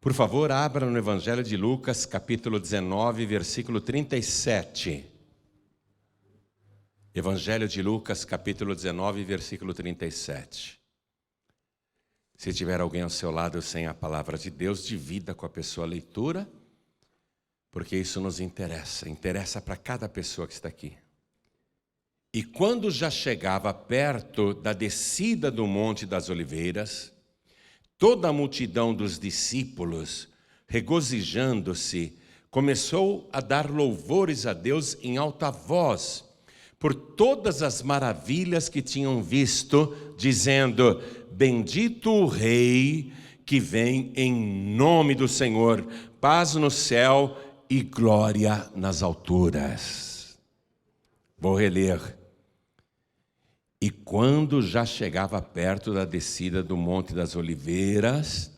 Por favor, abra no Evangelho de Lucas, capítulo 19, versículo 37. Evangelho de Lucas, capítulo 19, versículo 37. Se tiver alguém ao seu lado sem a palavra de Deus, divida com a pessoa a leitura, porque isso nos interessa para cada pessoa que está aqui. E quando já chegava perto da descida do Monte das Oliveiras, toda a multidão dos discípulos, regozijando-se, começou a dar louvores a Deus em alta voz, por todas as maravilhas que tinham visto, dizendo: bendito o Rei que vem em nome do Senhor, paz no céu e glória nas alturas. Vou reler. E quando já chegava perto da descida do Monte das Oliveiras,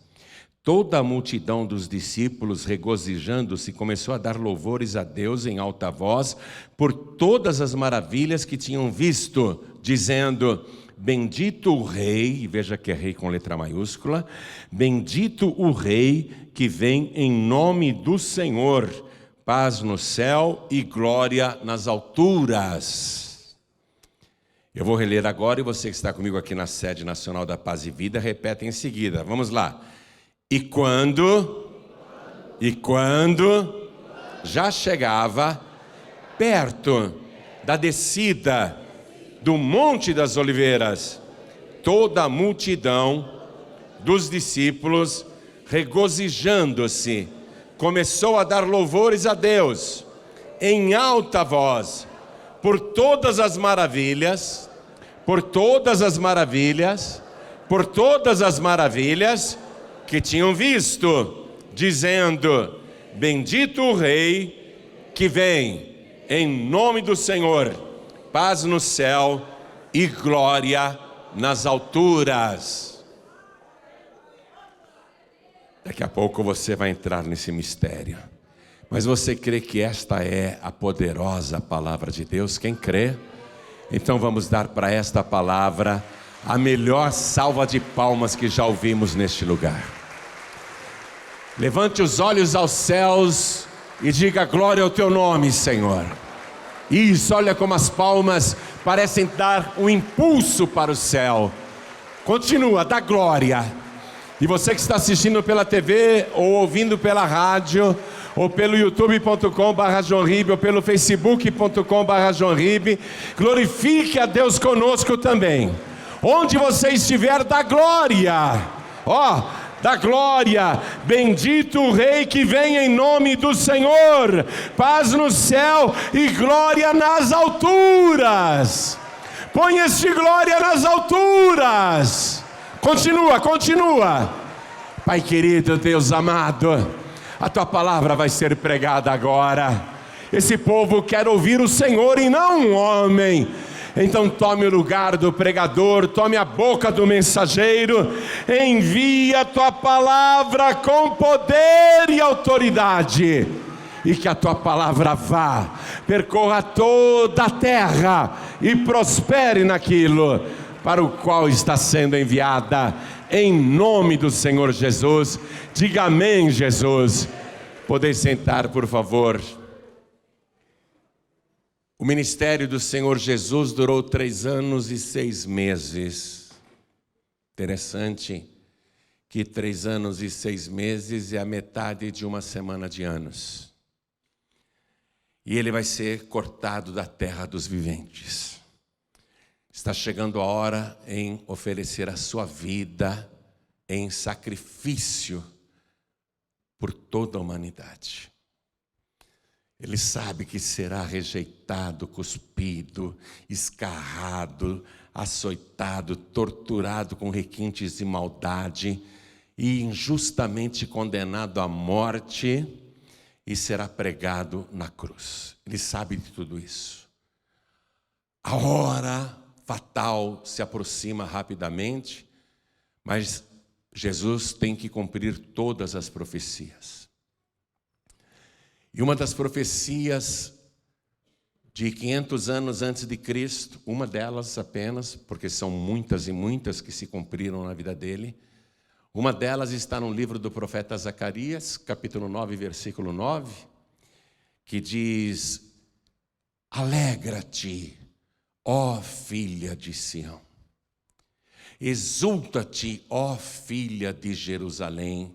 toda a multidão dos discípulos, regozijando-se, começou a dar louvores a Deus em alta voz, por todas as maravilhas que tinham visto, dizendo: bendito o Rei, e veja que é Rei com letra maiúscula, bendito o Rei que vem em nome do Senhor, paz no céu e glória nas alturas. Eu vou reler agora e você que está comigo aqui na sede nacional da Paz e Vida, repete em seguida. Vamos lá. E quando já chegava perto da descida do Monte das Oliveiras, toda a multidão dos discípulos, regozijando-se, começou a dar louvores a Deus em alta voz, por todas as maravilhas que tinham visto, dizendo: bendito o Rei que vem em nome do Senhor, paz no céu e glória nas alturas. Daqui a pouco você vai entrar nesse mistério. Mas você crê que esta é a poderosa palavra de Deus? Quem crê? Então vamos dar para esta palavra a melhor salva de palmas que já ouvimos neste lugar. Levante os olhos aos céus e diga: glória ao teu nome, Senhor. Isso, olha como as palmas parecem dar um impulso para o céu. Continua, dá glória. E você que está assistindo pela TV ou ouvindo pela rádio, ou pelo youtube.com/johnribe, ou pelo facebook.com/johnribe, glorifique a Deus conosco também. Onde você estiver, dá glória. Dá glória. Bendito o Rei que vem em nome do Senhor, paz no céu e glória nas alturas. Põe este glória nas alturas. Continua. Pai querido, Deus amado, a tua palavra vai ser pregada agora. Esse povo quer ouvir o Senhor e não um homem. Então tome o lugar do pregador, tome a boca do mensageiro, envia a tua palavra com poder e autoridade, e que a tua palavra vá, percorra toda a terra e prospere naquilo para o qual está sendo enviada, em nome do Senhor Jesus. Diga amém, Jesus. Podem sentar, por favor. O ministério do Senhor Jesus durou 3 anos e 6 meses. Interessante que 3 anos e 6 meses é a metade de uma semana de anos. E ele vai ser cortado da terra dos viventes. Está chegando a hora em oferecer a sua vida em sacrifício por toda a humanidade. Ele sabe que será rejeitado, cuspido, escarrado, açoitado, torturado com requintes de maldade e injustamente condenado à morte e será pregado na cruz. Ele sabe de tudo isso. A hora fatal se aproxima rapidamente, mas Jesus tem que cumprir todas as profecias. E uma das profecias de 500 anos antes de Cristo, uma delas apenas, porque são muitas e muitas que se cumpriram na vida dele, Uma delas está no livro do profeta Zacarias, capítulo 9, versículo 9, que diz: alegra-te, ó filha de Sião. Exulta-te, ó filha de Jerusalém,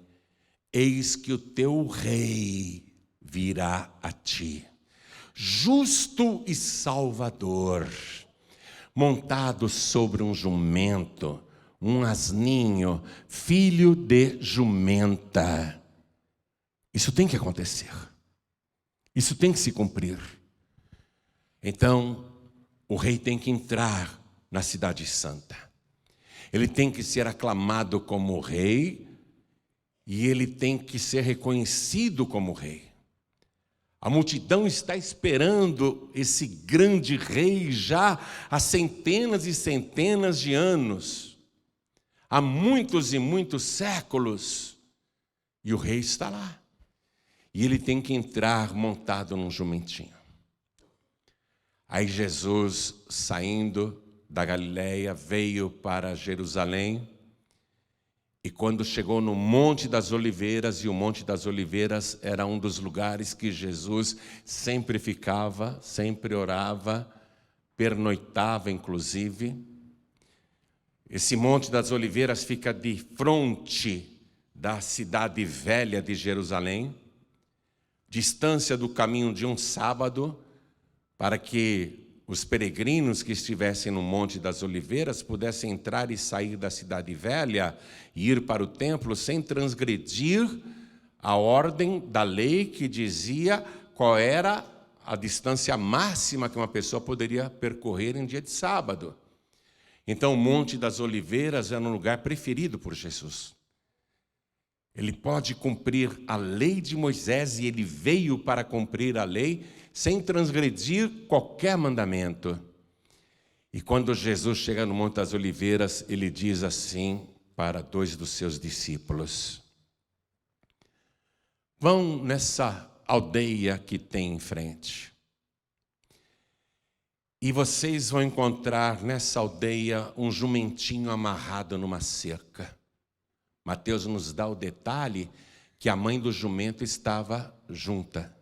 eis que o teu rei virá a ti, justo e salvador, montado sobre um jumento, um asninho, filho de jumenta. Isso tem que acontecer. Isso tem que se cumprir. Então, o rei tem que entrar na cidade santa. Ele tem que ser aclamado como rei e ele tem que ser reconhecido como rei. A multidão está esperando esse grande rei já há centenas e centenas de anos, há muitos e muitos séculos, e o rei está lá. E ele tem que entrar montado num jumentinho. Aí Jesus, saindo da Galileia, veio para Jerusalém, e quando chegou no Monte das Oliveiras, e o Monte das Oliveiras era um dos lugares que Jesus sempre ficava, sempre orava, pernoitava inclusive. Esse Monte das Oliveiras fica de frente da cidade velha de Jerusalém, distância do caminho de um sábado, para que os peregrinos que estivessem no Monte das Oliveiras pudessem entrar e sair da cidade velha e ir para o templo sem transgredir a ordem da lei que dizia qual era a distância máxima que uma pessoa poderia percorrer em dia de sábado. Então, o Monte das Oliveiras era um lugar preferido por Jesus. Ele pode cumprir a lei de Moisés, e ele veio para cumprir a lei sem transgredir qualquer mandamento. E quando Jesus chega no Monte das Oliveiras, ele diz assim para 2 dos seus discípulos: vão nessa aldeia que tem em frente, e vocês vão encontrar nessa aldeia um jumentinho amarrado numa cerca. Mateus nos dá o detalhe que a mãe do jumento estava junta.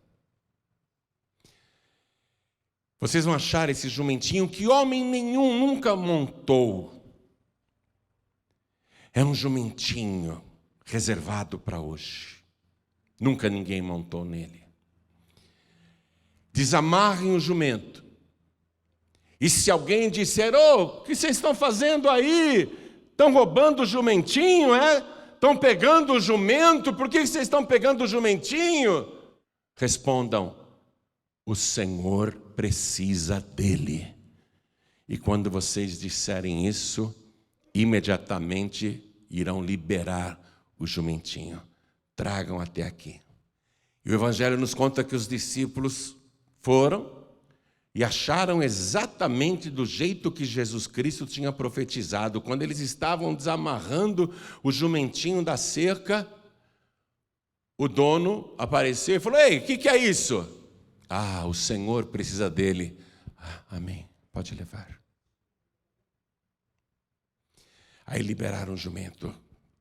Vocês vão achar esse jumentinho que homem nenhum nunca montou. É um jumentinho reservado para hoje. Nunca ninguém montou nele. Desamarrem o jumento. E se alguém disser: o que vocês estão fazendo aí? Estão roubando o jumentinho, é? Estão pegando o jumento? Por que vocês estão pegando o jumentinho? Respondam: o Senhor precisa dele. E quando vocês disserem isso, imediatamente irão liberar o jumentinho. Tragam até aqui. E o Evangelho nos conta que os discípulos foram e acharam exatamente do jeito que Jesus Cristo tinha profetizado. Quando eles estavam desamarrando o jumentinho da cerca, o dono apareceu e falou: ei, o que é isso? O Senhor precisa dele. Amém, pode levar. Aí liberaram o jumento,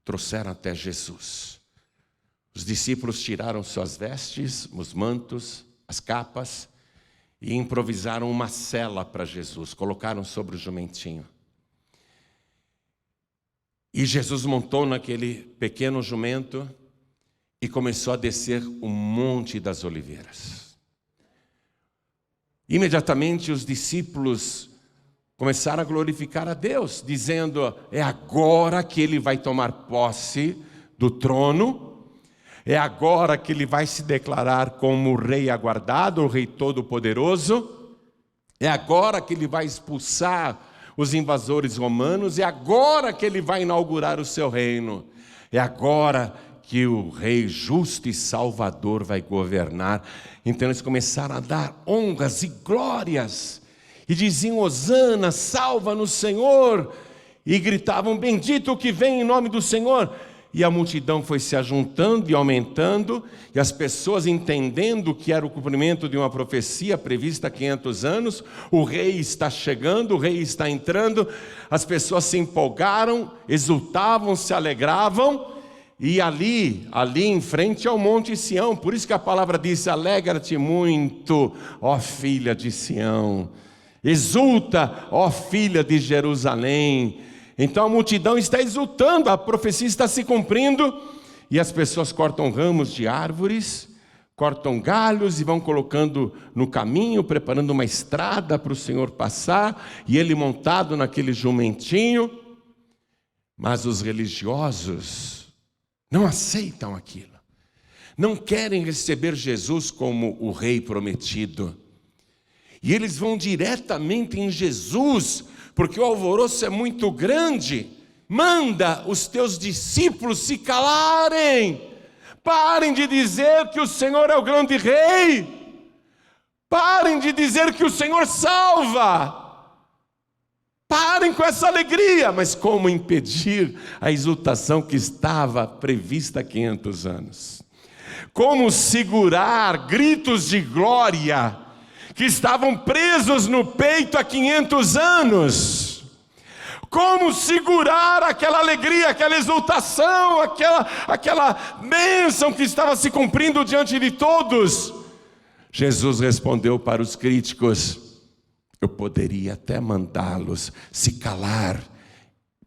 trouxeram até Jesus. Os discípulos tiraram suas vestes, os mantos, as capas, e improvisaram uma sela para Jesus, colocaram sobre o jumentinho. E Jesus montou naquele pequeno jumento e começou a descer o Monte das Oliveiras. Imediatamente os discípulos começaram a glorificar a Deus, dizendo: é agora que ele vai tomar posse do trono, é agora que ele vai se declarar como o rei aguardado, o rei todo-poderoso, é agora que ele vai expulsar os invasores romanos, é agora que ele vai inaugurar o seu reino, é agora que o rei justo e salvador vai governar. Então eles começaram a dar honras e glórias, e diziam: Hosana, salva-nos, Senhor, e gritavam: bendito o que vem em nome do Senhor. e a multidão foi se ajuntando e aumentando, e as pessoas entendendo que era o cumprimento de uma profecia prevista há 500 anos, o rei está chegando, o rei está entrando, as pessoas se empolgaram, exultavam, se alegravam, e ali em frente ao Monte Sião, por isso que a palavra diz: alegra-te muito, ó filha de Sião, exulta, ó filha de Jerusalém. Então a multidão está exultando, a profecia está se cumprindo, e as pessoas cortam ramos de árvores, cortam galhos e vão colocando no caminho, preparando uma estrada para o Senhor passar, e ele montado naquele jumentinho. Mas os religiosos não aceitam aquilo, não querem receber Jesus como o rei prometido, e eles vão diretamente em Jesus, porque o alvoroço é muito grande. Manda os teus discípulos se calarem, parem de dizer que o Senhor é o grande rei, parem de dizer que o Senhor salva, parem com essa alegria. Mas como impedir a exultação que estava prevista há 500 anos? Como segurar gritos de glória que estavam presos no peito há 500 anos? Como segurar aquela alegria, aquela exultação, aquela bênção que estava se cumprindo diante de todos? Jesus respondeu para os críticos: eu poderia até mandá-los se calar,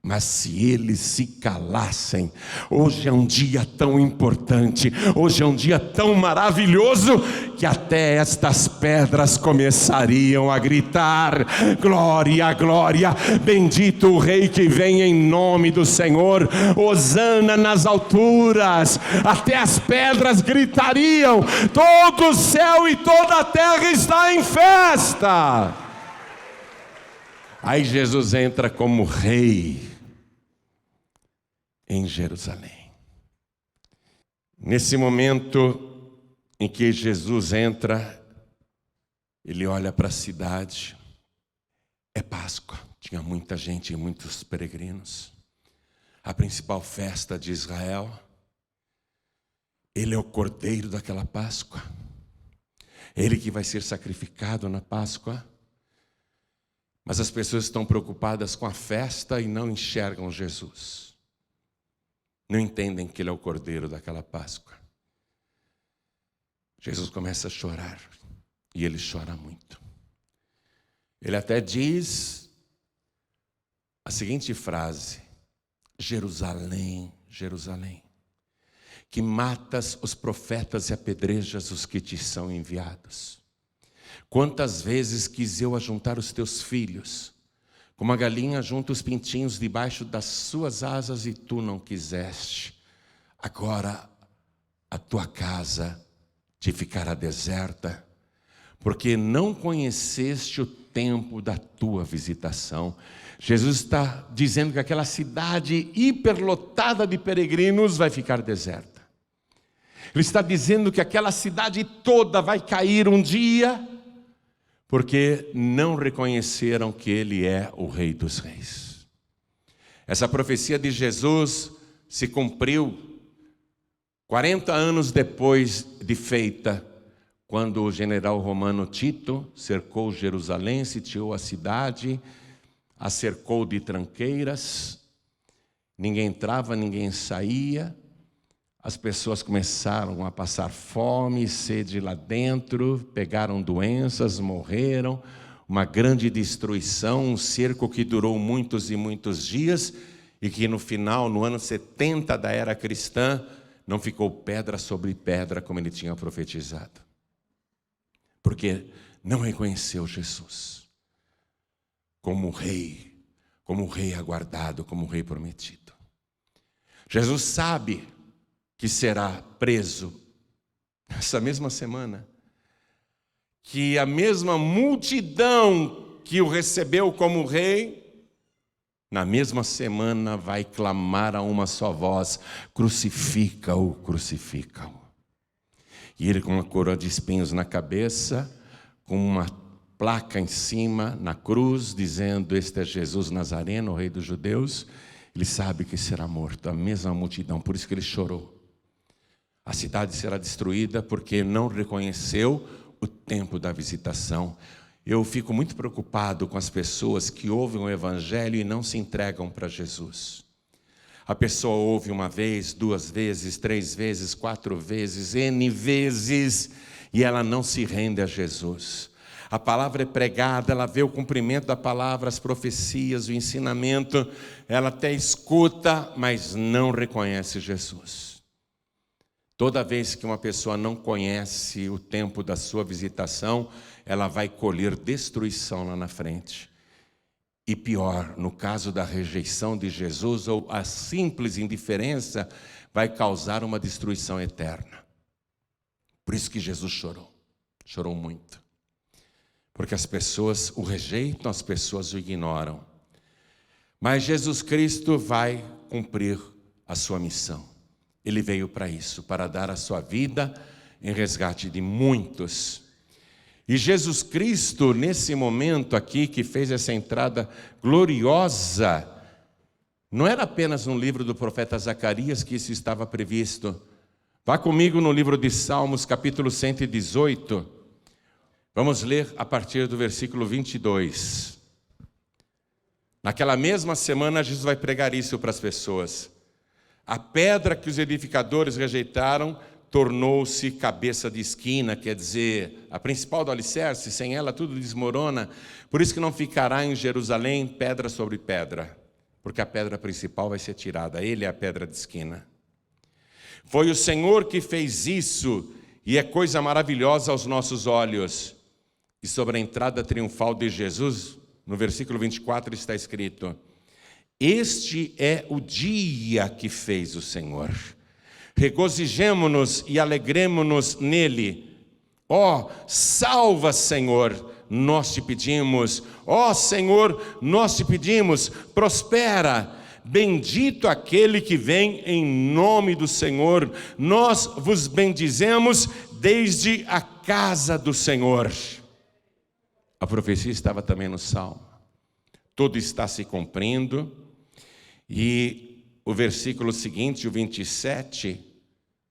mas se eles se calassem, hoje é um dia tão importante, hoje é um dia tão maravilhoso, que até estas pedras começariam a gritar: glória, glória, bendito o Rei que vem em nome do Senhor, hosana nas alturas. Até as pedras gritariam, todo o céu e toda a terra está em festa. Aí Jesus entra como rei em Jerusalém. Nesse momento em que Jesus entra, ele olha para a cidade. É Páscoa, tinha muita gente e muitos peregrinos. A principal festa de Israel. Ele é o cordeiro daquela Páscoa. Ele que vai ser sacrificado na Páscoa. Mas as pessoas estão preocupadas com a festa e não enxergam Jesus. Não entendem que ele é o cordeiro daquela Páscoa. Jesus começa a chorar, e ele chora muito. Ele até diz a seguinte frase: Jerusalém, Jerusalém, que matas os profetas e apedrejas os que te são enviados. Quantas vezes quis eu ajuntar os teus filhos, como a galinha junta os pintinhos debaixo das suas asas, e tu não quiseste. Agora a tua casa te ficará deserta, porque não conheceste o tempo da tua visitação. Jesus está dizendo que aquela cidade hiperlotada de peregrinos vai ficar deserta. Ele está dizendo que aquela cidade toda vai cair um dia, porque não reconheceram que ele é o Rei dos Reis. Essa profecia de Jesus se cumpriu 40 anos depois de feita, quando o general romano Tito cercou Jerusalém, sitiou a cidade, a cercou de tranqueiras, ninguém entrava, ninguém saía. As pessoas começaram a passar fome, sede lá dentro, pegaram doenças, morreram, uma grande destruição, um cerco que durou muitos e muitos dias, e que no final, no ano 70 da era cristã, não ficou pedra sobre pedra como ele tinha profetizado. Porque não reconheceu Jesus como rei aguardado, como rei prometido. Jesus sabe que será preso nessa mesma semana, que a mesma multidão que o recebeu como rei, na mesma semana vai clamar a uma só voz: crucifica-o, crucifica-o. E ele com uma coroa de espinhos na cabeça, com uma placa em cima, na cruz, dizendo: este é Jesus Nazareno, o rei dos judeus. Ele sabe que será morto, a mesma multidão, por isso que ele chorou. A cidade será destruída porque não reconheceu o tempo da visitação. Eu fico muito preocupado com as pessoas que ouvem o Evangelho e não se entregam para Jesus. A pessoa ouve uma vez, 2 vezes, 3 vezes, 4 vezes, N vezes, e ela não se rende a Jesus. A palavra é pregada, ela vê o cumprimento da palavra, as profecias, o ensinamento, ela até escuta, mas não reconhece Jesus. Toda vez que uma pessoa não conhece o tempo da sua visitação, ela vai colher destruição lá na frente. E pior, no caso da rejeição de Jesus, ou a simples indiferença, vai causar uma destruição eterna. Por isso que Jesus chorou muito. Porque as pessoas o rejeitam, as pessoas o ignoram. Mas Jesus Cristo vai cumprir a sua missão. Ele veio para isso, para dar a sua vida em resgate de muitos. E Jesus Cristo, nesse momento aqui, que fez essa entrada gloriosa, não era apenas no livro do profeta Zacarias que isso estava previsto. Vá comigo no livro de Salmos, capítulo 118. Vamos ler a partir do versículo 22. Naquela mesma semana, Jesus vai pregar isso para as pessoas. A pedra que os edificadores rejeitaram tornou-se cabeça de esquina, quer dizer, a principal do alicerce, sem ela tudo desmorona. Por isso que não ficará em Jerusalém pedra sobre pedra, porque a pedra principal vai ser tirada, ele é a pedra de esquina. Foi o Senhor que fez isso, e é coisa maravilhosa aos nossos olhos. E sobre a entrada triunfal de Jesus, no versículo 24 está escrito: este é o dia que fez o Senhor. Regozijemo-nos e alegremo-nos nele. Ó, salva, Senhor, nós te pedimos. Ó, Senhor, nós te pedimos, prospera. Bendito aquele que vem em nome do Senhor. Nós vos bendizemos desde a casa do Senhor. A profecia estava também no Salmo. Tudo está se cumprindo. E o versículo seguinte, o 27,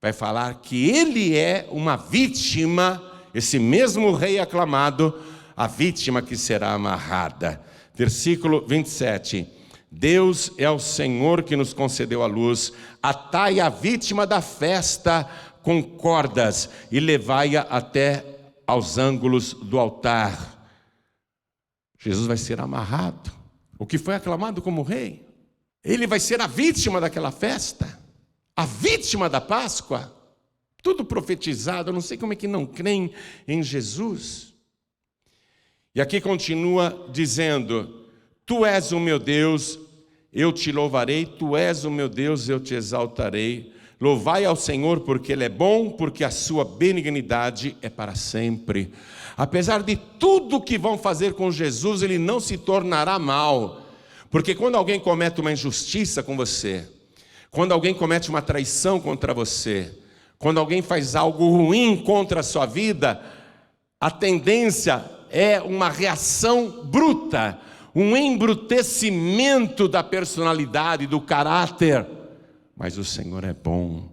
vai falar que ele é uma vítima, esse mesmo rei aclamado, a vítima que será amarrada. Versículo 27. Deus é o Senhor que nos concedeu a luz. Atai a vítima da festa com cordas e levai-a até aos ângulos do altar. Jesus vai ser amarrado, o que foi aclamado como rei. Ele vai ser a vítima daquela festa, a vítima da Páscoa. Tudo profetizado, eu não sei como é que não creem em Jesus. E aqui continua dizendo: tu és o meu Deus, eu te louvarei, tu és o meu Deus, eu te exaltarei. Louvai ao Senhor porque Ele é bom, porque a sua benignidade é para sempre. Apesar de tudo que vão fazer com Jesus, Ele não se tornará mal. Porque quando alguém comete uma injustiça com você, quando alguém comete uma traição contra você, quando alguém faz algo ruim contra a sua vida, a tendência é uma reação bruta, um embrutecimento da personalidade, do caráter. Mas o Senhor é bom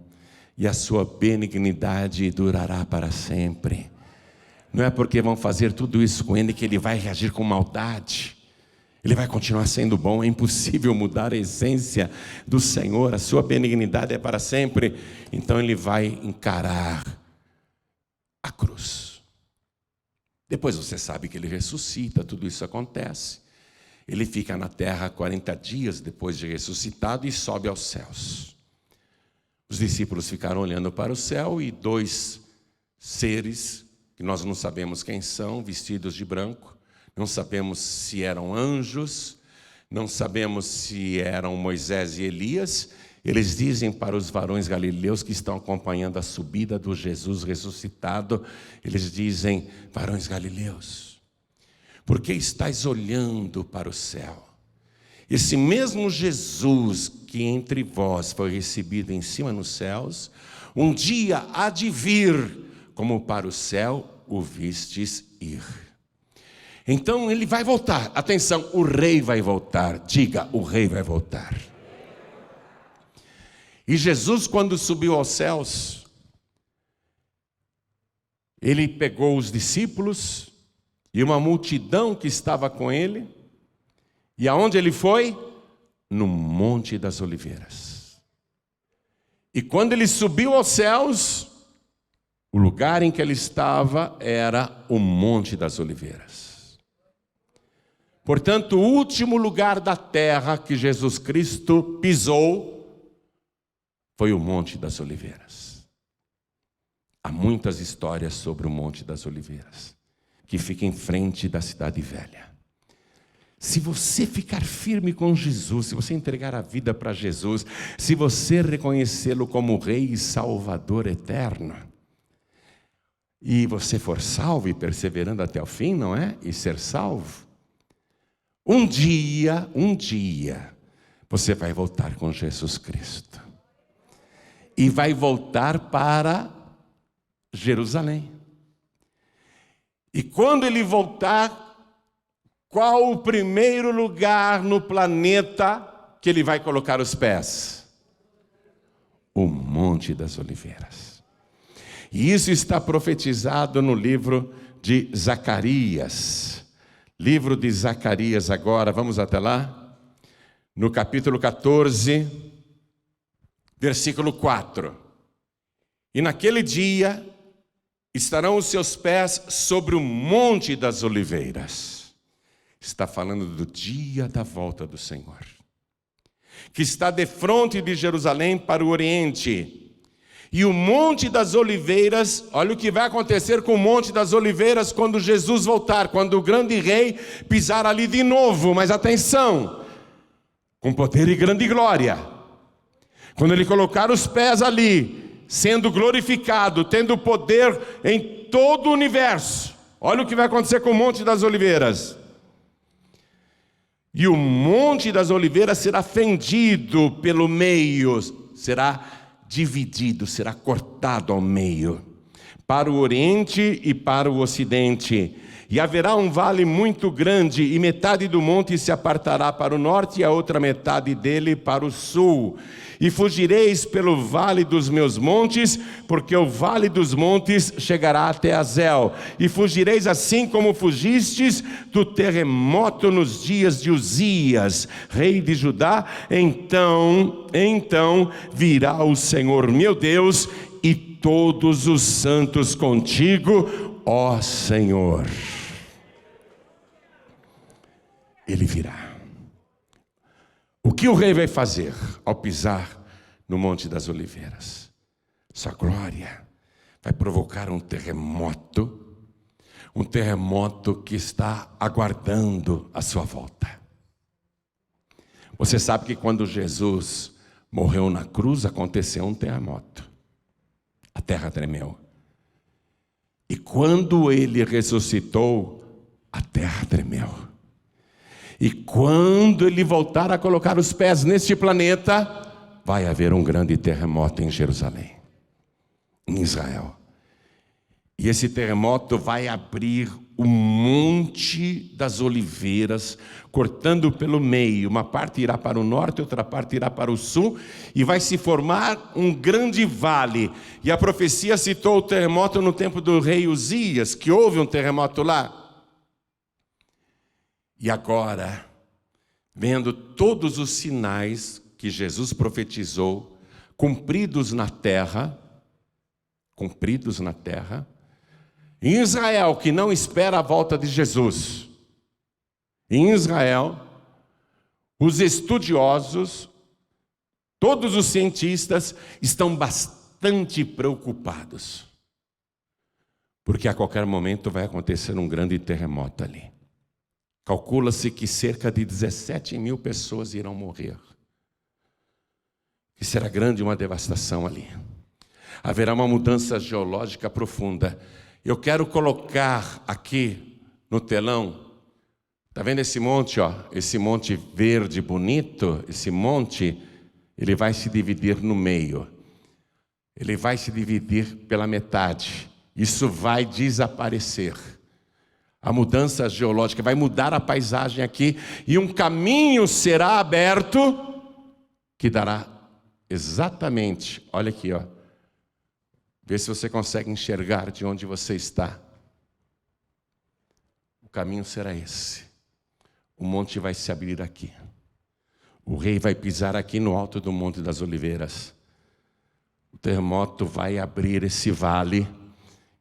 e a sua benignidade durará para sempre. Não é porque vão fazer tudo isso com Ele que Ele vai reagir com maldade. Ele vai continuar sendo bom. É impossível mudar a essência do Senhor. A sua benignidade é para sempre. Então Ele vai encarar a cruz. Depois você sabe que Ele ressuscita, tudo isso acontece. Ele fica na terra 40 dias depois de ressuscitado e sobe aos céus. Os discípulos ficaram olhando para o céu e 2 seres, que nós não sabemos quem são, vestidos de branco, não sabemos se eram anjos, não sabemos se eram Moisés e Elias. Eles dizem para os varões galileus que estão acompanhando a subida do Jesus ressuscitado, eles dizem: varões galileus, por que estáis olhando para o céu? Esse mesmo Jesus que entre vós foi recebido em cima nos céus, um dia há de vir, como para o céu o vistes ir. Então Ele vai voltar. Atenção, o rei vai voltar. Diga, o rei vai voltar. E Jesus, quando subiu aos céus, ele pegou os discípulos e uma multidão que estava com ele, e aonde ele foi? No Monte das Oliveiras. E quando ele subiu aos céus, o lugar em que ele estava era o Monte das Oliveiras. Portanto, o último lugar da terra que Jesus Cristo pisou foi o Monte das Oliveiras. Há muitas histórias sobre o Monte das Oliveiras, que fica em frente da cidade velha. Se você ficar firme com Jesus, se você entregar a vida para Jesus, se você reconhecê-lo como Rei e Salvador eterno, e você for salvo e perseverando até o fim, não é? E ser salvo, um dia, você vai voltar com Jesus Cristo. E vai voltar para Jerusalém. E quando ele voltar, qual o primeiro lugar no planeta que ele vai colocar os pés? O Monte das Oliveiras. E isso está profetizado no livro de Zacarias. Livro de Zacarias agora, vamos até lá? No capítulo 14, versículo 4. E naquele dia estarão os seus pés sobre o Monte das Oliveiras. Está falando do dia da volta do Senhor, que está defronte de Jerusalém para o Oriente. E o Monte das Oliveiras, olha o que vai acontecer com o Monte das Oliveiras quando Jesus voltar, quando o grande rei pisar ali de novo. Mas atenção, com poder e grande glória. Quando ele colocar os pés ali, sendo glorificado, tendo poder em todo o universo. Olha o que vai acontecer com o Monte das Oliveiras. E o Monte das Oliveiras será fendido pelo meio, será dividido, será cortado ao meio, para o Oriente e para o Ocidente. E haverá um vale muito grande, e metade do monte se apartará para o norte, e a outra metade dele para o sul. E fugireis pelo vale dos meus montes, porque o vale dos montes chegará até Azel. E fugireis assim como fugistes do terremoto nos dias de Uzias, rei de Judá. Então virá o Senhor meu Deus, e todos os santos contigo, ó Senhor. Ele virá. O que o rei vai fazer ao pisar no Monte das Oliveiras? Sua glória vai provocar um terremoto que está aguardando a sua volta. Você sabe que quando Jesus morreu na cruz, aconteceu um terremoto. A terra tremeu. E quando ele ressuscitou, a terra tremeu. E quando ele voltar a colocar os pés neste planeta, vai haver um grande terremoto em Jerusalém, em Israel. E esse terremoto vai abrir o Monte das Oliveiras, cortando pelo meio. Uma parte irá para o norte, outra parte irá para o sul, e vai se formar um grande vale. E a profecia citou o terremoto no tempo do rei Uzias, que houve um terremoto lá. E agora, vendo todos os sinais que Jesus profetizou, cumpridos na terra, em Israel, que não espera a volta de Jesus, em Israel, os estudiosos, todos os cientistas estão bastante preocupados, porque a qualquer momento vai acontecer um grande terremoto ali. Calcula-se que cerca de 17 mil pessoas irão morrer. E será grande uma devastação ali. Haverá uma mudança geológica profunda. Eu quero colocar aqui no telão, está vendo esse monte, ó? Esse monte verde bonito, esse monte, ele vai se dividir no meio. Ele vai se dividir pela metade. Isso vai desaparecer. A mudança geológica vai mudar a paisagem aqui, e um caminho será aberto que dará exatamente, olha aqui, ó. Vê se você consegue enxergar de onde você está. O caminho será esse. O monte vai se abrir aqui. O rei vai pisar aqui no alto do Monte das Oliveiras. O terremoto vai abrir esse vale.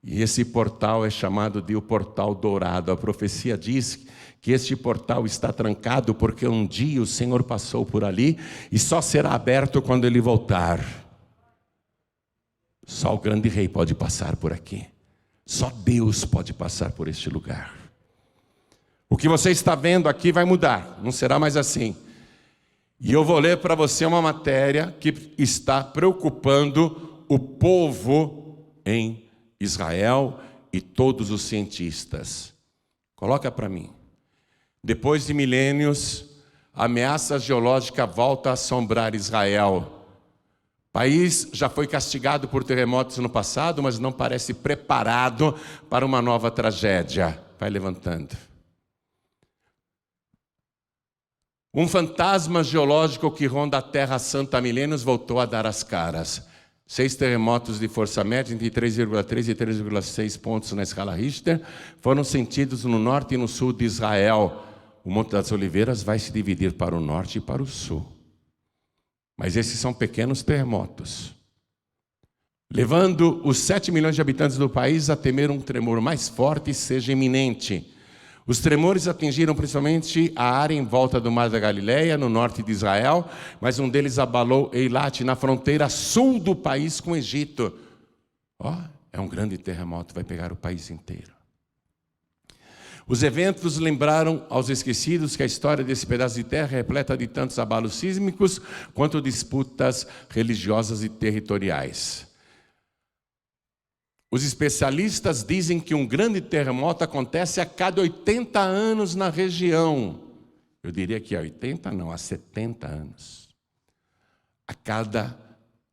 E esse portal é chamado de o Portal Dourado. A profecia diz que este portal está trancado porque um dia o Senhor passou por ali e só será aberto quando Ele voltar. Só o grande rei pode passar por aqui. Só Deus pode passar por este lugar. O que você está vendo aqui vai mudar, não será mais assim. E eu vou ler para você uma matéria que está preocupando o povo em Israel e todos os cientistas. Coloca para mim. Depois de milênios, a ameaça geológica volta a assombrar Israel. O país já foi castigado por terremotos no passado, mas não parece preparado para uma nova tragédia. Vai levantando. Um fantasma geológico que ronda a Terra Santa há milênios voltou a dar as caras. 6 terremotos de força média entre 3,3 e 3,6 pontos na escala Richter foram sentidos no norte e no sul de Israel. O Monte das Oliveiras vai se dividir para o norte e para o sul. Mas esses são pequenos terremotos, levando os 7 milhões de habitantes do país a temer um tremor mais forte e seja iminente. Os tremores atingiram principalmente a área em volta do Mar da Galileia, no norte de Israel, mas um deles abalou Eilat, na fronteira sul do país com o Egito. É um grande terremoto, vai pegar o país inteiro. Os eventos lembraram aos esquecidos que a história desse pedaço de terra é repleta de tantos abalos sísmicos quanto disputas religiosas e territoriais. Os especialistas dizem que um grande terremoto acontece a cada 80 anos na região. Eu diria que a 80 não, a 70 anos. A cada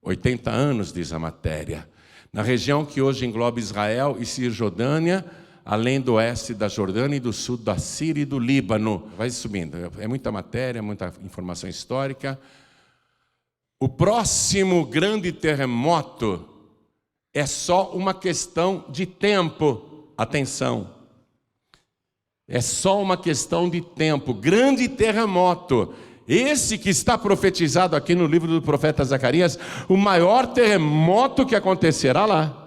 80 anos, diz a matéria. Na região que hoje engloba Israel e Cisjordânia, além do oeste da Jordânia e do sul da Síria e do Líbano. Vai subindo, é muita matéria, muita informação histórica. O próximo grande terremoto é só uma questão de tempo. Atenção. É só uma questão de tempo. Grande terremoto. Esse que está profetizado aqui no livro do profeta Zacarias, o maior terremoto que acontecerá lá.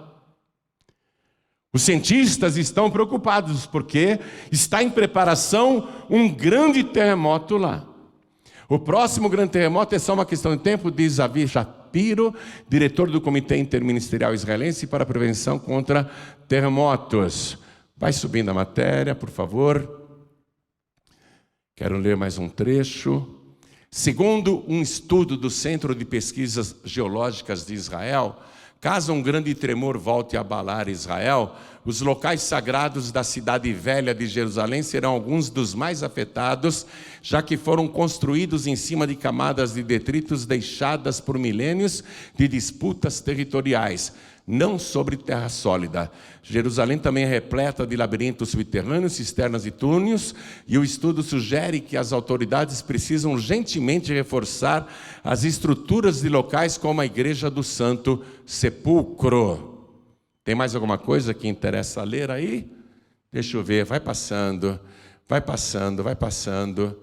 Os cientistas estão preocupados porque está em preparação um grande terremoto lá. O próximo grande terremoto é só uma questão de tempo, diz Avi Shapiro, diretor do Comitê Interministerial Israelense para a Prevenção contra Terremotos. Vai subindo a matéria, por favor. Quero ler mais um trecho. Segundo um estudo do Centro de Pesquisas Geológicas de Israel, caso um grande tremor volte a abalar Israel, os locais sagrados da cidade velha de Jerusalém serão alguns dos mais afetados, já que foram construídos em cima de camadas de detritos deixadas por milênios de disputas territoriais, não sobre terra sólida. Jerusalém também é repleta de labirintos subterrâneos, cisternas e túneis, e o estudo sugere que as autoridades precisam urgentemente reforçar as estruturas de locais como a Igreja do Santo Sepulcro. Tem mais alguma coisa que interessa ler aí? Deixa eu ver, vai passando, vai passando, vai passando.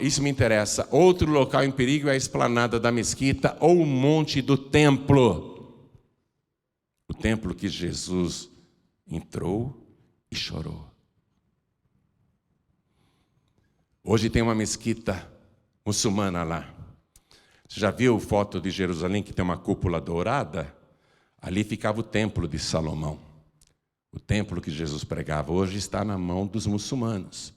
Isso me interessa. Outro local em perigo é a esplanada da mesquita ou o monte do templo. O templo que Jesus entrou e chorou. Hoje tem uma mesquita muçulmana lá. Você já viu foto de Jerusalém que tem uma cúpula dourada? Ali ficava o templo de Salomão. O templo que Jesus pregava hoje está na mão dos muçulmanos.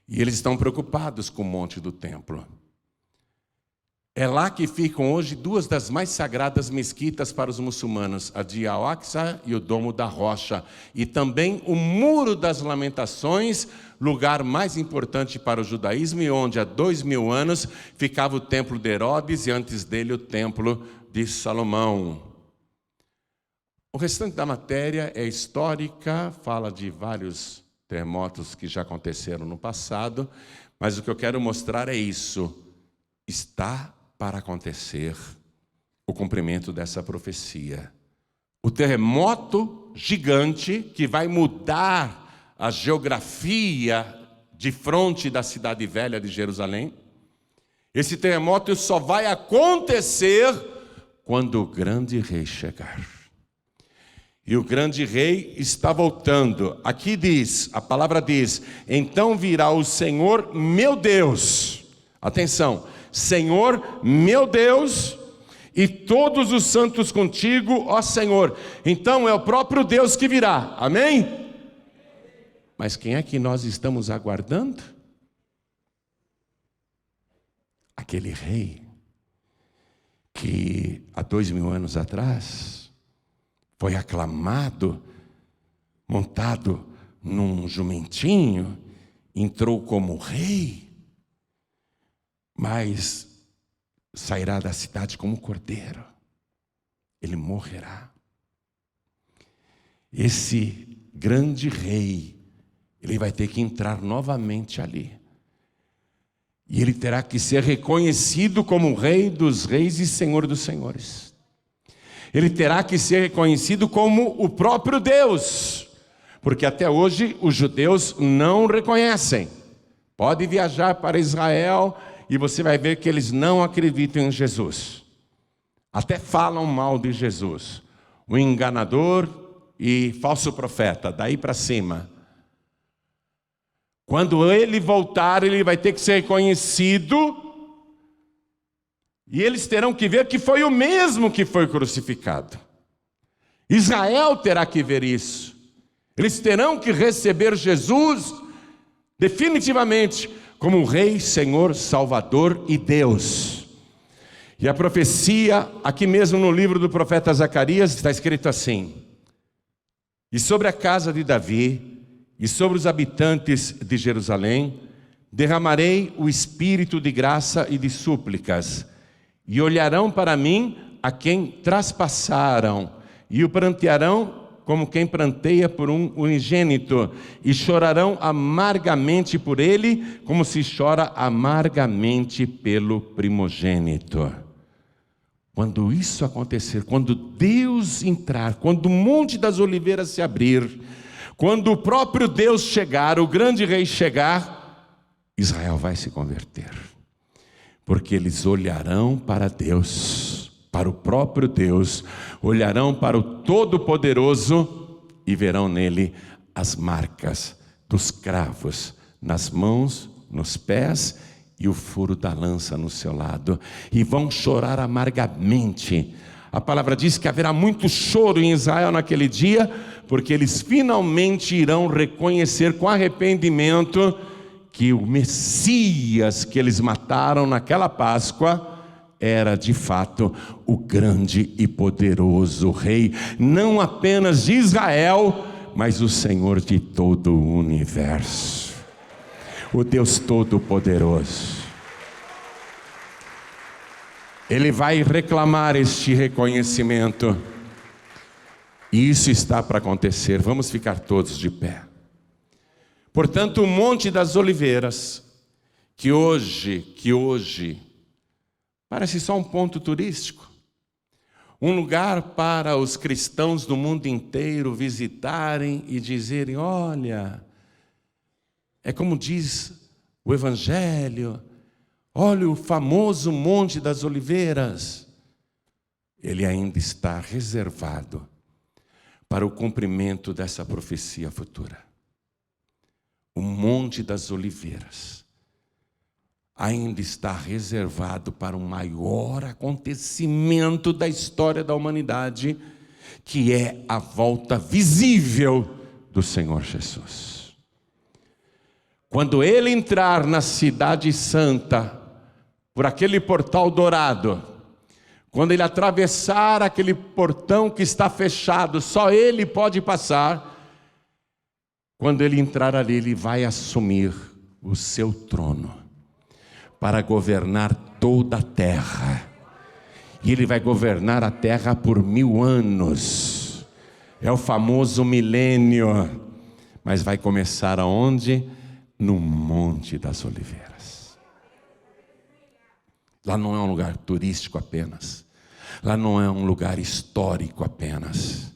E eles estão preocupados com o monte do templo. É lá que ficam hoje duas das mais sagradas mesquitas para os muçulmanos, a de Al-Aqsa e o Domo da Rocha. E também o Muro das Lamentações, lugar mais importante para o judaísmo, e onde há 2000 anos ficava o templo de Herodes e antes dele o templo de Salomão. O restante da matéria é histórica, fala de vários terremotos que já aconteceram no passado, mas o que eu quero mostrar é isso. Está para acontecer o cumprimento dessa profecia. O terremoto gigante que vai mudar a geografia de fronte da cidade velha de Jerusalém. Esse terremoto só vai acontecer quando o grande rei chegar. E o grande rei está voltando. Aqui diz, a palavra diz: então virá o Senhor meu Deus. Atenção, Senhor meu Deus, e todos os santos contigo, ó Senhor. Então é o próprio Deus que virá, amém? Mas quem é que nós estamos aguardando? Aquele rei que há 2000 anos atrás foi aclamado, montado num jumentinho, entrou como rei, mas sairá da cidade como cordeiro. Ele morrerá. Esse grande rei, ele vai ter que entrar novamente ali. E ele terá que ser reconhecido como Rei dos Reis e Senhor dos Senhores. Ele terá que ser reconhecido como o próprio Deus, porque até hoje os judeus não o reconhecem. Pode viajar para Israel e você vai ver que eles não acreditam em Jesus. Até falam mal de Jesus. O enganador e falso profeta, daí para cima. Quando ele voltar, ele vai ter que ser reconhecido. E eles terão que ver que foi o mesmo que foi crucificado. Israel terá que ver isso. Eles terão que receber Jesus definitivamente como Rei, Senhor, Salvador e Deus. E a profecia, aqui mesmo no livro do profeta Zacarias, está escrito assim: e sobre a casa de Davi e sobre os habitantes de Jerusalém derramarei o espírito de graça e de súplicas, e olharão para mim a quem traspassaram, e o prantearão como quem pranteia por um unigênito, e chorarão amargamente por ele, como se chora amargamente pelo primogênito. Quando isso acontecer, quando Deus entrar, quando o Monte das Oliveiras se abrir, quando o próprio Deus chegar, o grande rei chegar, Israel vai se converter. Porque eles olharão para Deus, para o próprio Deus, olharão para o Todo-Poderoso e verão nele as marcas dos cravos nas mãos, nos pés e o furo da lança no seu lado, e vão chorar amargamente. A palavra diz que haverá muito choro em Israel naquele dia, porque eles finalmente irão reconhecer com arrependimento que o Messias que eles mataram naquela Páscoa era de fato o grande e poderoso Rei, não apenas de Israel, mas o Senhor de todo o universo, o Deus Todo-Poderoso. Ele vai reclamar este reconhecimento, e isso está para acontecer. Vamos ficar todos de pé. Portanto, o Monte das Oliveiras, que hoje parece só um ponto turístico, um lugar para os cristãos do mundo inteiro visitarem e dizerem: olha, é como diz o Evangelho, olha o famoso Monte das Oliveiras. Ele ainda está reservado para o cumprimento dessa profecia futura. O Monte das Oliveiras ainda está reservado para o maior acontecimento da história da humanidade, que é a volta visível do Senhor Jesus. Quando Ele entrar na cidade santa, por aquele portal dourado, quando Ele atravessar aquele portão que está fechado, só Ele pode passar. Quando Ele entrar ali, Ele vai assumir o seu trono para governar toda a terra. E Ele vai governar a terra por 1000 anos. É o famoso milênio. Mas vai começar aonde? No Monte das Oliveiras. Lá não é um lugar turístico apenas. Lá não é um lugar histórico apenas.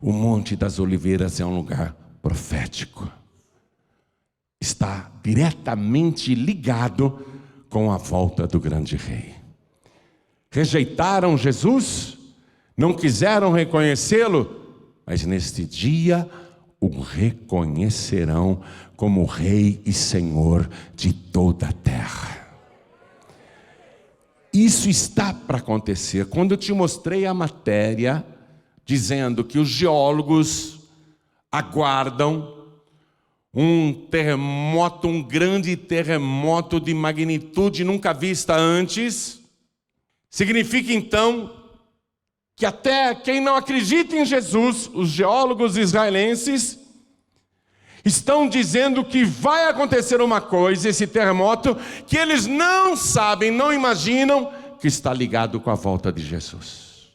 O Monte das Oliveiras é um lugar profético. Está diretamente ligado com a volta do grande rei. Rejeitaram Jesus, não quiseram reconhecê-lo, mas neste dia o reconhecerão como Rei e Senhor de toda a terra. Isso está para acontecer. Quando eu te mostrei a matéria, dizendo que os geólogos aguardam um terremoto, um grande terremoto de magnitude nunca vista antes, significa então que até quem não acredita em Jesus, os geólogos israelenses, estão dizendo que vai acontecer uma coisa, esse terremoto, que eles não sabem, não imaginam, que está ligado com a volta de Jesus.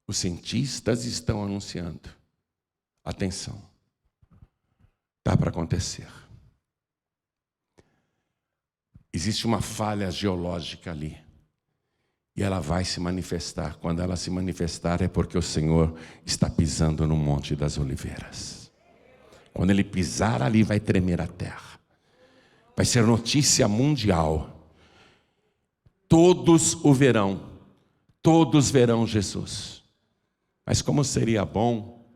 Os cientistas estão anunciando. Atenção, está para acontecer. Existe uma falha geológica ali. E ela vai se manifestar. Quando ela se manifestar é porque o Senhor está pisando no Monte das Oliveiras. Quando Ele pisar ali vai tremer a terra. Vai ser notícia mundial. Todos o verão. Todos verão Jesus. Mas como seria bom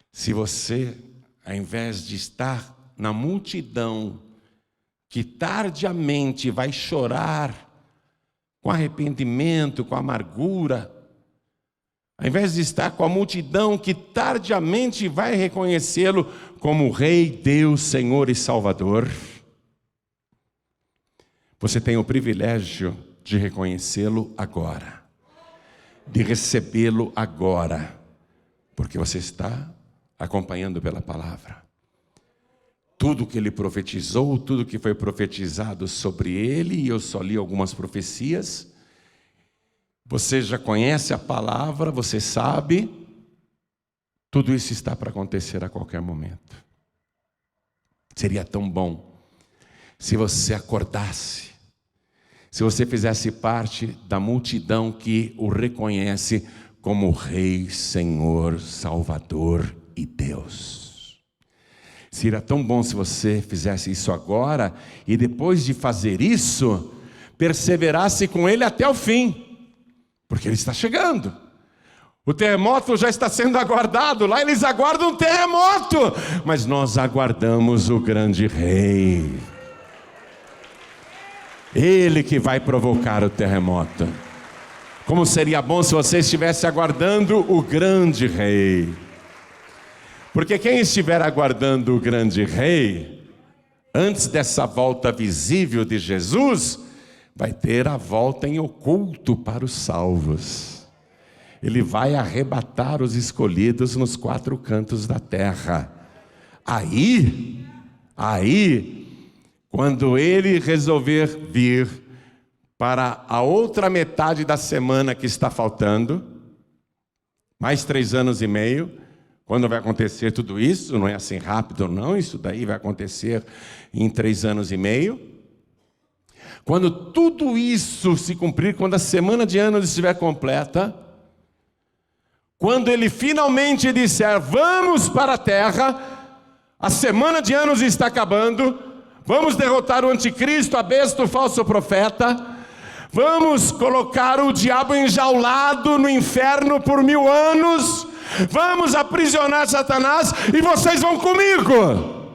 se você, ao invés de estar na multidão que tardiamente vai chorar com arrependimento, com amargura, ao invés de estar com a multidão que tardiamente vai reconhecê-lo como Rei, Deus, Senhor e Salvador, você tem o privilégio de reconhecê-lo agora, de recebê-lo agora, porque você está acompanhando pela palavra. Tudo que ele profetizou, tudo que foi profetizado sobre ele, e eu só li algumas profecias. Você já conhece a palavra, você sabe. Tudo isso está para acontecer a qualquer momento. Seria tão bom se você acordasse, se você fizesse parte da multidão que o reconhece como Rei, Senhor, Salvador e Deus. Seria tão bom se você fizesse isso agora e depois de fazer isso, perseverasse com Ele até o fim, porque Ele está chegando. O terremoto já está sendo aguardado, lá eles aguardam um terremoto, mas nós aguardamos o grande Rei. Ele que vai provocar o terremoto. Como seria bom se você estivesse aguardando o grande Rei. Porque quem estiver aguardando o grande Rei, antes dessa volta visível de Jesus, vai ter a volta em oculto para os salvos. Ele vai arrebatar os escolhidos nos 4 cantos da terra. Aí, quando ele resolver vir para a outra metade da semana que está faltando, mais 3 anos e meio, quando vai acontecer tudo isso, não é assim rápido não, isso daí vai acontecer em 3 anos e meio. Quando tudo isso se cumprir, quando a semana de anos estiver completa, quando ele finalmente disser, vamos para a terra, a semana de anos está acabando, vamos derrotar o anticristo, a besta, o falso profeta, vamos colocar o diabo enjaulado no inferno por 1000 anos, vamos aprisionar Satanás e vocês vão comigo.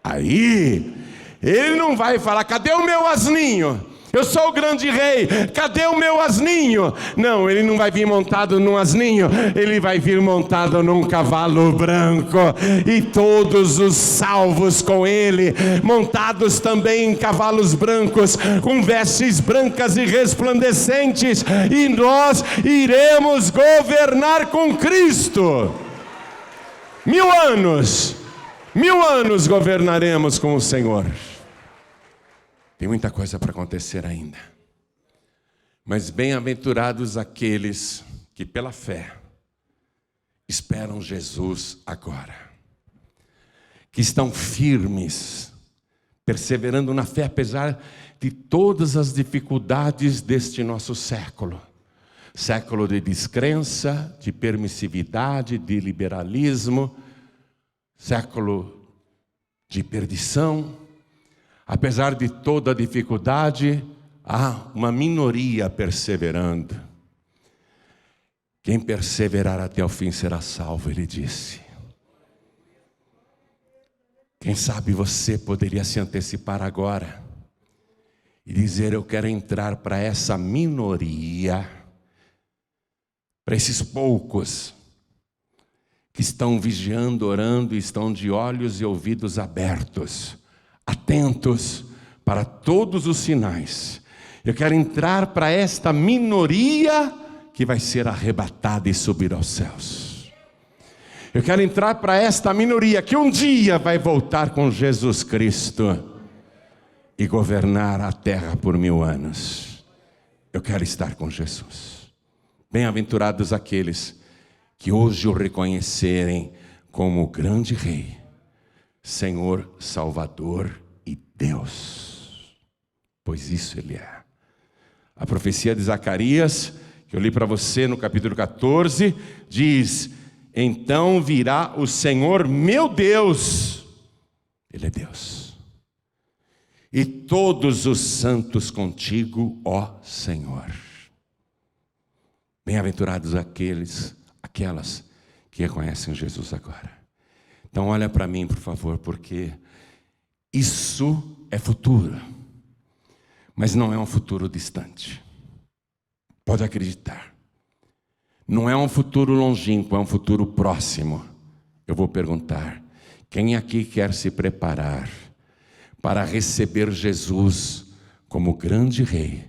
Aí, ele não vai falar, cadê o meu asninho? Eu sou o grande rei, cadê o meu asninho? Não, ele não vai vir montado num asninho, ele vai vir montado num cavalo branco, e todos os salvos com ele, montados também em cavalos brancos, com vestes brancas e resplandecentes, e nós iremos governar com Cristo. 1000 anos, 1000 anos governaremos com o Senhor. Tem muita coisa para acontecer ainda. Mas bem-aventurados aqueles que pela fé esperam Jesus agora. Que estão firmes, perseverando na fé, apesar de todas as dificuldades deste nosso século. Século de descrença, de permissividade, de liberalismo, século de perdição. Apesar de toda a dificuldade, há uma minoria perseverando. Quem perseverar até o fim será salvo, ele disse. Quem sabe você poderia se antecipar agora e dizer: eu quero entrar para essa minoria, para esses poucos que estão vigiando, orando, e estão de olhos e ouvidos abertos, atentos para todos os sinais. Eu quero entrar para esta minoria que vai ser arrebatada e subir aos céus. Eu quero entrar para esta minoria que um dia vai voltar com Jesus Cristo e governar a terra por 1000 anos. Eu quero estar com Jesus. Bem-aventurados aqueles que hoje o reconhecerem como o grande Rei, Senhor, Salvador e Deus, pois isso Ele é. A profecia de Zacarias, que eu li para você no capítulo 14, diz: então virá o Senhor meu Deus, Ele é Deus, e todos os santos contigo, ó Senhor. Bem-aventurados aquelas que reconhecem Jesus agora. Então olha para mim, por favor, porque isso é futuro, mas não é um futuro distante. Pode acreditar. Não é um futuro longínquo, é um futuro próximo. Eu vou perguntar: quem aqui quer se preparar para receber Jesus como grande Rei,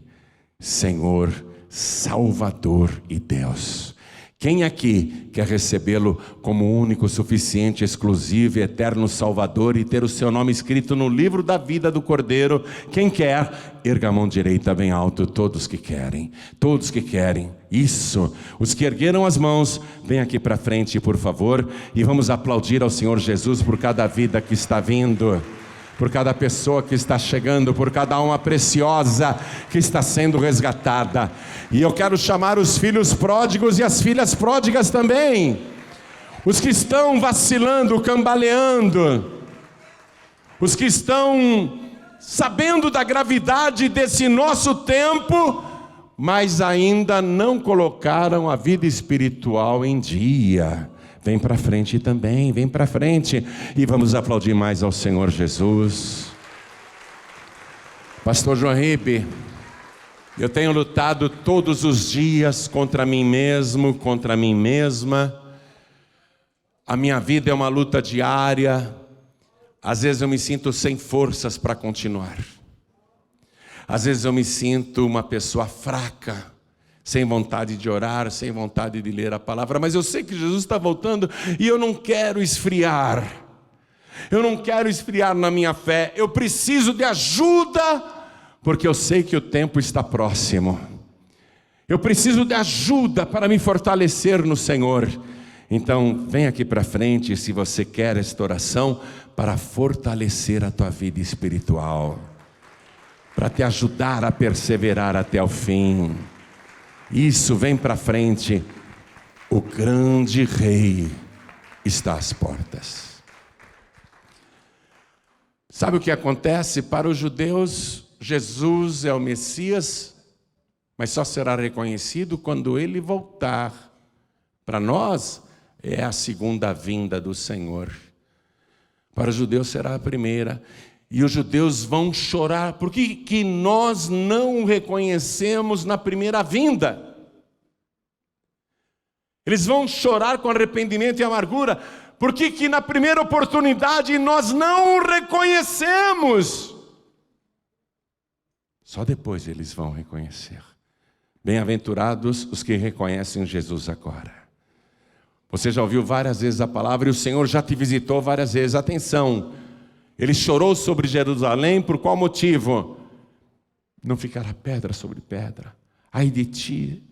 Senhor, Salvador e Deus? Quem aqui quer recebê-lo como único, suficiente, exclusivo e eterno Salvador e ter o seu nome escrito no livro da vida do Cordeiro? Quem quer, erga a mão direita bem alto. Todos que querem, todos que querem. Isso, os que ergueram as mãos, vem aqui para frente, por favor, e vamos aplaudir ao Senhor Jesus por cada vida que está vindo, por cada pessoa que está chegando, por cada alma preciosa que está sendo resgatada. E eu quero chamar os filhos pródigos e as filhas pródigas também, os que estão vacilando, cambaleando, os que estão sabendo da gravidade desse nosso tempo, mas ainda não colocaram a vida espiritual em dia. Vem para frente também, vem para frente, e vamos aplaudir mais ao Senhor Jesus. Pastor João Ribe, eu tenho lutado todos os dias contra mim mesmo, contra mim mesma. A minha vida é uma luta diária. Às vezes eu me sinto sem forças para continuar. Às vezes eu me sinto uma pessoa fraca, sem vontade de orar, sem vontade de ler a palavra, mas eu sei que Jesus está voltando e eu não quero esfriar. Eu não quero esfriar na minha fé. Eu preciso de ajuda, porque eu sei que o tempo está próximo. Eu preciso de ajuda para me fortalecer no Senhor. Então, vem aqui para frente se você quer esta oração para fortalecer a tua vida espiritual, para te ajudar a perseverar até o fim. Isso, vem para frente. O grande Rei está às portas. Sabe o que acontece? Para os judeus, Jesus é o Messias, mas só será reconhecido quando Ele voltar. Para nós, é a segunda vinda do Senhor. Para os judeus será a primeira. E os judeus vão chorar. Por que nós não o reconhecemos na primeira vinda? Eles vão chorar com arrependimento e amargura. Por que na primeira oportunidade nós não o reconhecemos? Só depois eles vão reconhecer. Bem-aventurados os que reconhecem Jesus agora. Você já ouviu várias vezes a palavra e o Senhor já te visitou várias vezes. Atenção! Ele chorou sobre Jerusalém, por qual motivo? Não ficará pedra sobre pedra. Ai de ti,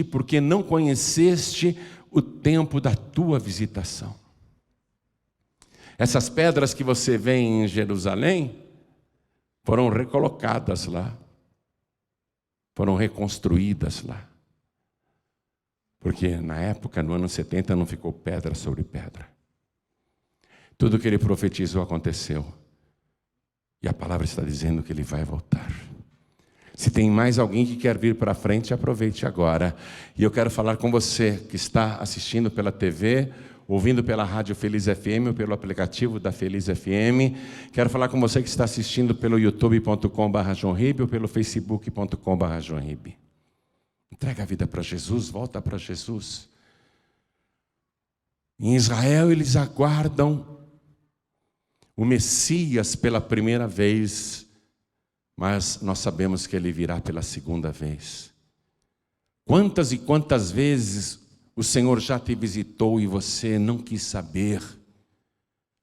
porque não conheceste o tempo da tua visitação. Essas pedras que você vê em Jerusalém foram recolocadas lá, foram reconstruídas lá. Porque na época, no ano 70, não ficou pedra sobre pedra. Tudo que ele profetizou aconteceu. E a palavra está dizendo que ele vai voltar. Se tem mais alguém que quer vir para frente, aproveite agora. E eu quero falar com você que está assistindo pela TV, ouvindo pela Rádio Feliz FM ou pelo aplicativo da Feliz FM. Quero falar com você que está assistindo pelo youtube.com/joãoribe ou pelo facebook.com/joãoribe. Entrega a vida para Jesus, volta para Jesus. Em Israel eles aguardam o Messias pela primeira vez, mas nós sabemos que ele virá pela segunda vez. Quantas e quantas vezes o Senhor já te visitou e você não quis saber?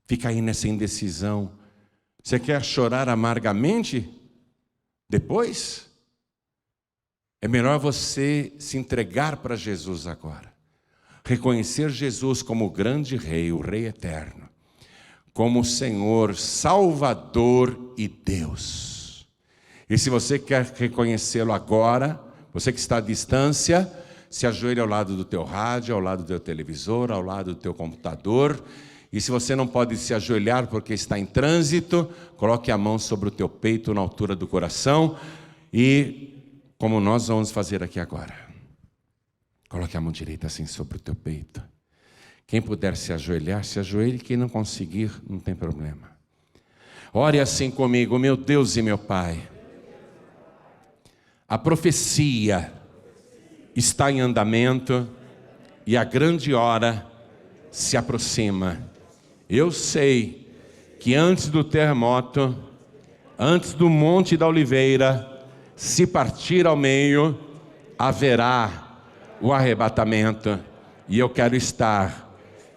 Fica aí nessa indecisão. Você quer chorar amargamente? Depois? É melhor você se entregar para Jesus agora. Reconhecer Jesus como o grande Rei, o Rei eterno. Como o Senhor, Salvador e Deus. E se você quer reconhecê-lo agora, você que está à distância, se ajoelhe ao lado do teu rádio, ao lado do teu televisor, ao lado do teu computador. E se você não pode se ajoelhar porque está em trânsito, coloque a mão sobre o teu peito na altura do coração. E como nós vamos fazer aqui agora, coloque a mão direita assim sobre o teu peito. Quem puder se ajoelhar, se ajoelhe. Quem não conseguir, não tem problema. Ore assim comigo: meu Deus e meu Pai, a profecia está em andamento e a grande hora se aproxima. Eu sei que antes do terremoto, antes do Monte da Oliveira se partir ao meio, haverá o arrebatamento. E eu quero estar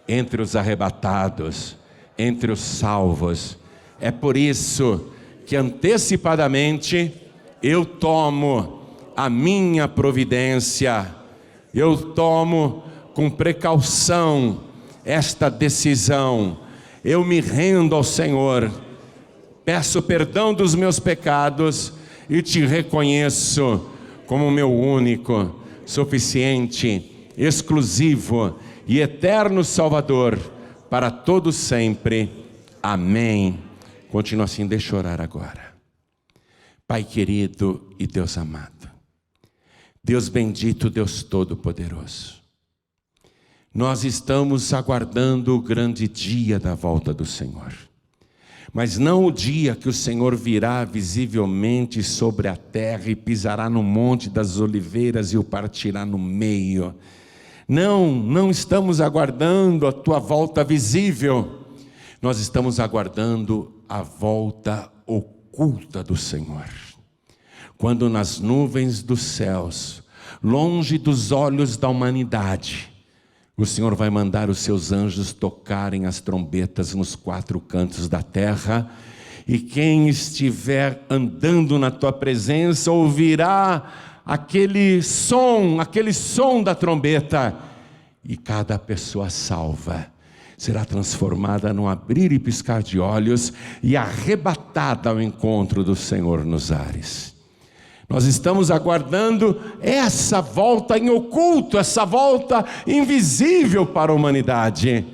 entre os arrebatados, entre os salvos. É por isso que antecipadamente eu tomo a minha providência, eu tomo com precaução esta decisão. Eu me rendo ao Senhor, peço perdão dos meus pecados e te reconheço como meu único, suficiente, exclusivo e eterno Salvador para todo sempre. Amém. Continua assim, deixa eu orar agora. Pai querido e Deus amado, Deus bendito, Deus todo-poderoso, nós estamos aguardando o grande dia da volta do Senhor, mas não o dia que o Senhor virá visivelmente sobre a terra e pisará no Monte das Oliveiras e o partirá no meio. Não estamos aguardando a tua volta visível, nós estamos aguardando a volta oculta do Senhor. Quando nas nuvens dos céus, longe dos olhos da humanidade, o Senhor vai mandar os seus anjos tocarem as trombetas nos quatro cantos da terra, e quem estiver andando na tua presença ouvirá aquele som da trombeta, e cada pessoa salva será transformada num abrir e piscar de olhos e arrebatada ao encontro do Senhor nos ares. Nós estamos aguardando essa volta em oculto, essa volta invisível para a humanidade,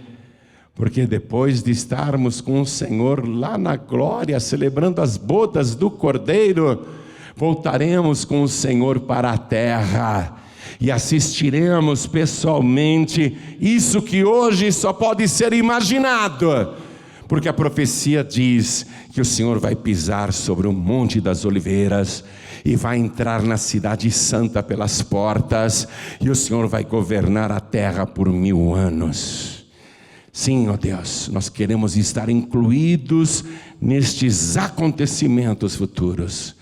porque depois de estarmos com o Senhor lá na glória, celebrando as bodas do Cordeiro, voltaremos com o Senhor para a terra e assistiremos pessoalmente isso que hoje só pode ser imaginado, porque a profecia diz que o Senhor vai pisar sobre o Monte das Oliveiras e vai entrar na cidade santa pelas portas, e o Senhor vai governar a terra por 1000 anos. Sim, ó Deus, nós queremos estar incluídos nestes acontecimentos futuros.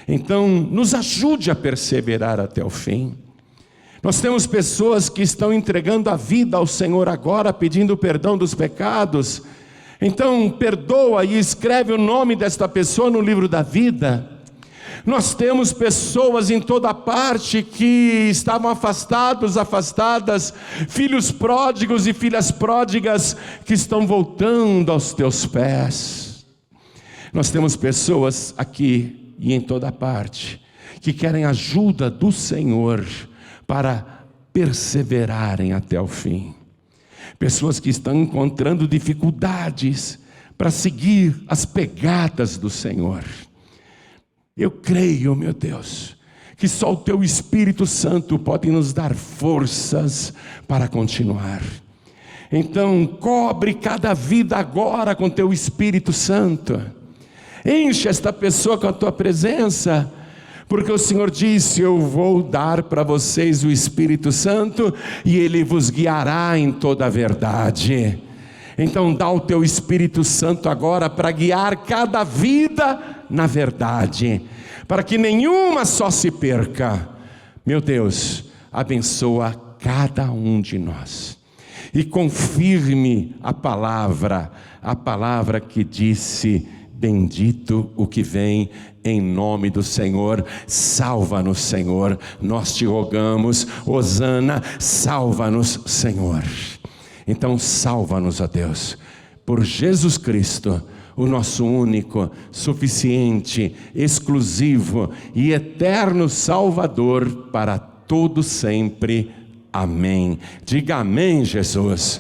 Então, nos ajude a perseverar até o fim. Nós temos pessoas que estão entregando a vida ao Senhor agora, pedindo perdão dos pecados. Então, perdoa e escreve o nome desta pessoa no livro da vida. Nós temos pessoas em toda parte que estavam afastadas, filhos pródigos e filhas pródigas que estão voltando aos teus pés. Nós temos pessoas aqui e em toda parte que querem ajuda do Senhor para perseverarem até o fim. Pessoas que estão encontrando dificuldades para seguir as pegadas do Senhor. Eu creio, meu Deus, que só o Teu Espírito Santo pode nos dar forças para continuar. Então, cobre cada vida agora com Teu Espírito Santo. Enche esta pessoa com a Tua presença, porque o Senhor disse: eu vou dar para vocês o Espírito Santo e Ele vos guiará em toda a verdade. Então dá o Teu Espírito Santo agora para guiar cada vida na verdade, para que nenhuma só se perca. Meu Deus, abençoa cada um de nós e confirme a palavra que disse: bendito o que vem em nome do Senhor. Salva-nos, Senhor, nós te rogamos. Hosana, salva-nos, Senhor. Então salva-nos, ó Deus, por Jesus Cristo, o nosso único, suficiente, exclusivo e eterno Salvador para todo sempre. Amém. Diga amém, Jesus.